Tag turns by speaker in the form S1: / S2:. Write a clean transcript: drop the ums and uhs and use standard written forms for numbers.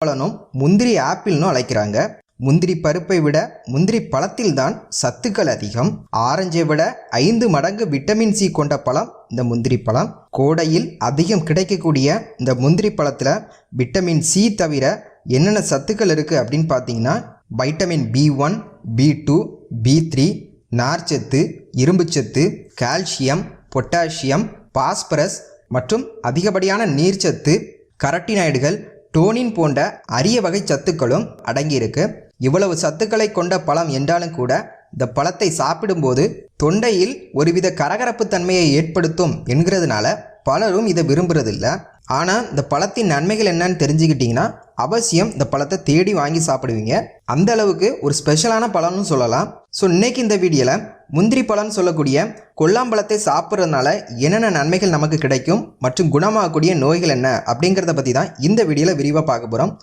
S1: பழனும் முந்திரி ஆப்பிள்னு அழைக்கிறாங்க. முந்திரி பருப்பை விட முந்திரி பழத்தில்தான் சத்துக்கள் அதிகம். ஆரஞ்சை விட 5 மடங்கு விட்டமின் சி கொண்ட பழம் இந்த முந்திரி பழம். கோடையில் அதிகம் கிடைக்கக்கூடிய இந்த முந்திரி பழத்தில் விட்டமின் சி தவிர என்னென்ன சத்துக்கள் இருக்குது அப்படின்னு பார்த்தீங்கன்னா வைட்டமின் B1, B2, B3, நார்ச்சத்து, இரும்புச்சத்து, கால்சியம், பொட்டாசியம், பாஸ்பரஸ் மற்றும் அதிகப்படியான நீர்ச்சத்து, கரட்டினாய்டுகள், டோனின் போன்ற அரிய வகை சத்துக்களும் அடங்கியிருக்கு. இவ்வளவு சத்துக்களை கொண்ட பழம் என்றாலும் கூட இந்த பழத்தை சாப்பிடும்போது தொண்டையில் ஒருவித கரகரப்பு தன்மையை ஏற்படுத்தும் என்கிறதுனால பலரும் இதை விரும்புறதில்லை. ஆனால் இந்த பழத்தின் நன்மைகள் என்னன்னு தெரிஞ்சுக்கிட்டிங்கன்னா அவசியம் இந்த பழத்தை தேடி வாங்கி சாப்பிடுவீங்க. அந்த அளவுக்கு ஒரு ஸ்பெஷலான பழம்னு சொல்லலாம். ஸோ இன்னைக்கு இந்த வீடியோவில் முந்திரி பழம்னு சொல்லக்கூடிய கொல்லாம்பழத்தை சாப்பிட்றதுனால என்னென்ன நன்மைகள் நமக்கு கிடைக்கும் மற்றும் குணமாகக்கூடிய நோய்கள் என்ன அப்படிங்கிறத பற்றி தான் இந்த வீடியோவில் விரிவாக பார்க்க போகிறோம்.